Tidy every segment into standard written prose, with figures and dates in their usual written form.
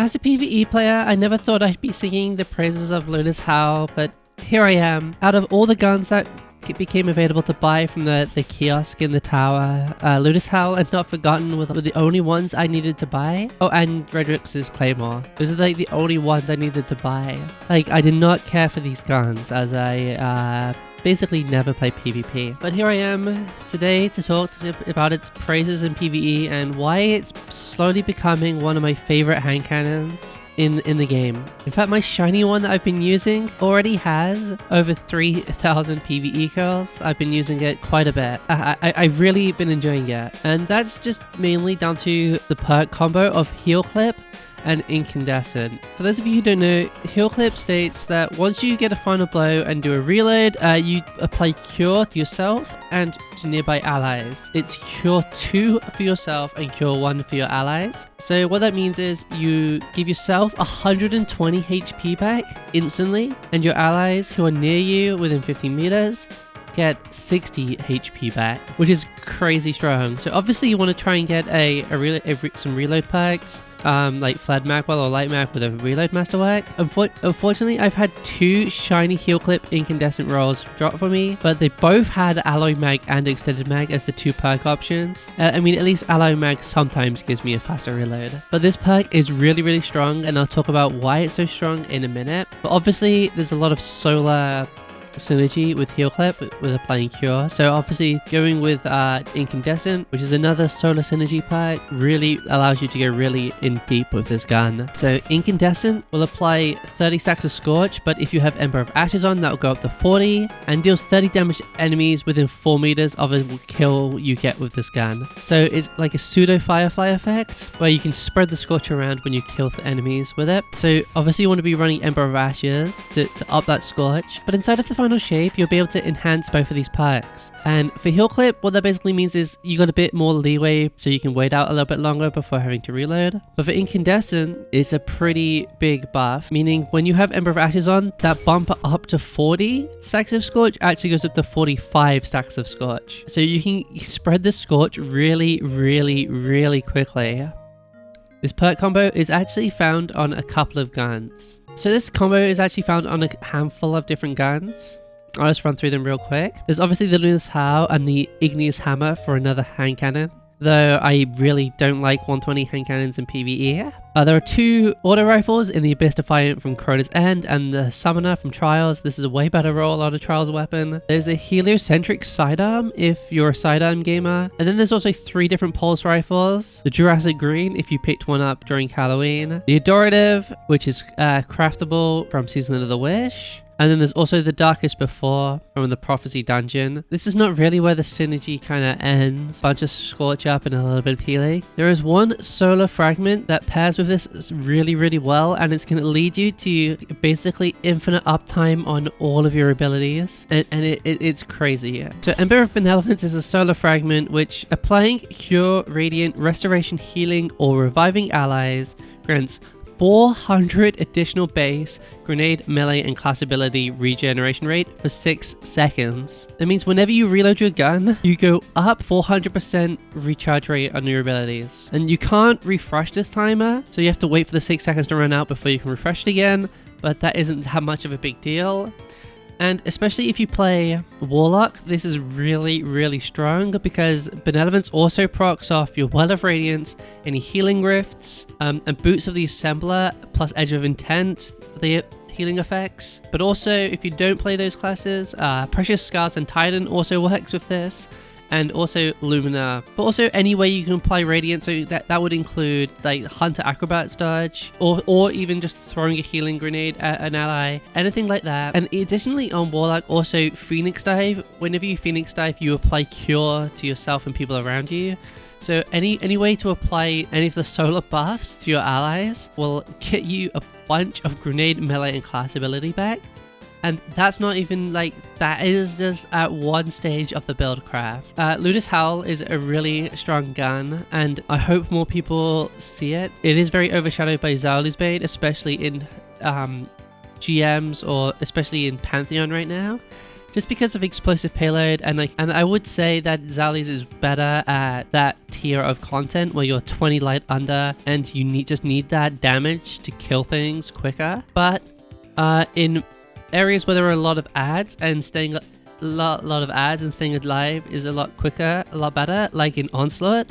As a PvE player, I never thought I'd be singing the praises of Luna's Howl, but here I am. Out of all the guns that became available to buy from the kiosk in the tower, Luna's Howl and Not Forgotten were the only ones I needed to buy. Oh, and Redrix's Claymore. Those are like the only ones I needed to buy. Like, I did not care for these guns as I basically never play PvP. But here I am today to talk about its praises in PvE and why it's slowly becoming one of my favorite hand cannons in the game. In fact, my shiny one that I've been using already has over 3,000 PvE kills. I've been using it quite a bit. I've really been enjoying it. And that's just mainly down to the perk combo of Heal Clip and Incandescent. For those of you who don't know, Heal Clip states that once you get a final blow and do a reload, you apply Cure to yourself and to nearby allies. It's Cure 2 for yourself and Cure 1 for your allies. So what that means is you give yourself 120 HP back instantly, and your allies who are near you within 15 meters get 60 HP back, which is crazy strong. So obviously you want to try and get some reload perks, like Fled Magwell or Light Mag with a reload masterwork. Unfortunately, I've had 2 shiny Heal Clip Incandescent rolls drop for me, but they both had Alloy Mag and Extended Mag as the 2 perk options. I mean, at least Alloy Mag sometimes gives me a faster reload. But this perk is really strong, and I'll talk about why it's so strong in a minute. But obviously, there's a lot of solar synergy with Heal Clip with applying Cure. So obviously going with Incandescent, which is another solar synergy perk, really allows you to go really in deep with this gun. So Incandescent will apply 30 stacks of Scorch, but if you have Ember of Ashes on, that will go up to 40 and deals 30 damage to enemies within 4 meters of a kill you get with this gun. So it's like a pseudo Firefly effect where you can spread the Scorch around when you kill the enemies with it. So obviously you want to be running Ember of Ashes to up that Scorch, but inside of the final shape, you'll be able to enhance both of these perks. And for Heal Clip, what that basically means is you got a bit more leeway so you can wait out a little bit longer before having to reload. But for Incandescent, it's a pretty big buff, meaning when you have Ember of Ashes on, that bump up to 40 stacks of Scorch actually goes up to 45 stacks of Scorch. So you can spread the Scorch really quickly. This perk combo is actually found on a couple of guns. So this combo is actually found on a handful of different guns. I'll just run through them real quick. There's obviously the Luna's Howl and the Igneous Hammer for another hand cannon, though I really don't like 120 hand cannons in PvE. There are 2 auto rifles in the Abyss Defiant from Crota's End and the Summoner from Trials. This is a way better roll on a Trials weapon. There's a heliocentric sidearm if you're a sidearm gamer. And then there's also 3 different pulse rifles. The Jurassic Green if you picked one up during Halloween. The Adorative, which is craftable from Season of the Wish. And then there's also the Darkest Before from the Prophecy Dungeon. This is not really where the synergy kind of ends. Bunch of Scorch up and a little bit of healing. There is one solar fragment that pairs with this really well, and it's going to lead you to basically infinite uptime on all of your abilities. And it's crazy. So Ember of Benevolence is a solar fragment which applying Cure, Radiant, Restoration, Healing, or Reviving allies grants 400 additional base, grenade, melee, and class ability regeneration rate for 6 seconds. That means whenever you reload your gun, you go up 400% recharge rate on your abilities. And you can't refresh this timer, so you have to wait for the 6 seconds to run out before you can refresh it again, but that isn't that much of a big deal. And especially if you play Warlock, this is really strong because Benevolence also procs off your Well of Radiance, any healing rifts, and Boots of the Assembler plus Edge of Intent, the healing effects. But also, if you don't play those classes, Precious Scars and Titan also works with this. And also Lumina, but also any way you can apply Radiant, so that would include like Hunter Acrobat's dodge, or even just throwing a healing grenade at an ally, anything like that. And additionally on Warlock, also Phoenix Dive. Whenever you Phoenix Dive, you apply Cure to yourself and people around you. So any way to apply any of the solar buffs to your allies will get you a bunch of grenade, melee, and class ability back. And that's not even like, that is just at one stage of the build craft. Luna's Howl is a really strong gun, and I hope more people see it. It is very overshadowed by Zauli's Bane, especially in GMs or especially in Pantheon right now. just because of explosive payload, and I would say that Zali's is better at that tier of content where you're 20 light under and you just need that damage to kill things quicker. But in areas where there are a lot of ads and staying lot of ads and staying alive is a lot quicker, a lot better, like in Onslaught,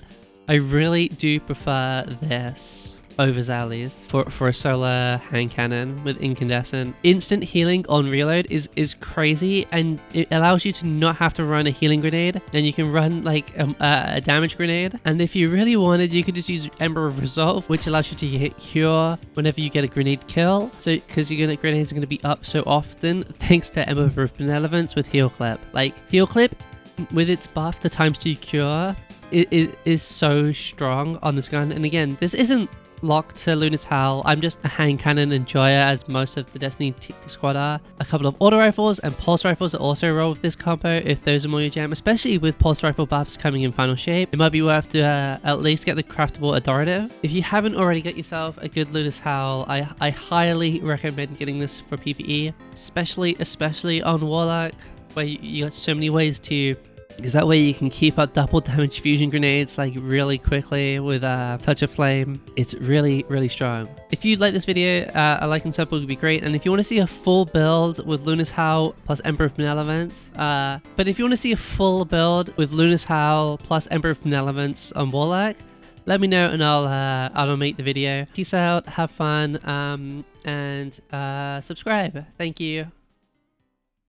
I really do prefer this over Zali's for a solar hand cannon with incandescent. Instant healing on reload is crazy, and it allows you to not have to run a healing grenade, and you can run like a damage grenade. And if you really wanted, you could just use Ember of Resolve, which allows you to hit cure whenever you get a grenade kill. So because your grenades are going to be up so often thanks to Ember of Benevolence with heal clip. Like heal clip with its buff, the ×2 cure, it is so strong on this gun. And again, this isn't locked to Luna's Howl. I'm just a hand cannon enjoyer, as most of the Destiny squad are. A couple of auto rifles and pulse rifles that also roll with this combo if those are more your jam, especially with pulse rifle buffs coming in final shape. It might be worth to at least get the craftable adorative. If you haven't already got yourself a good Luna's Howl, I highly recommend getting this for PvE, especially on Warlock, where you got so many ways to, because that way you can keep up double damage fusion grenades like really quickly with a touch of flame. It's really strong. If you'd like this video, a like and sub would be great. And if you want to see a full build with Luna's Howl plus Ember of Benevolence, but if you want to see a full build with Luna's Howl plus Ember of Benevolence on Warlock, let me know and I'll make the video. Peace out, have fun, and subscribe. Thank you.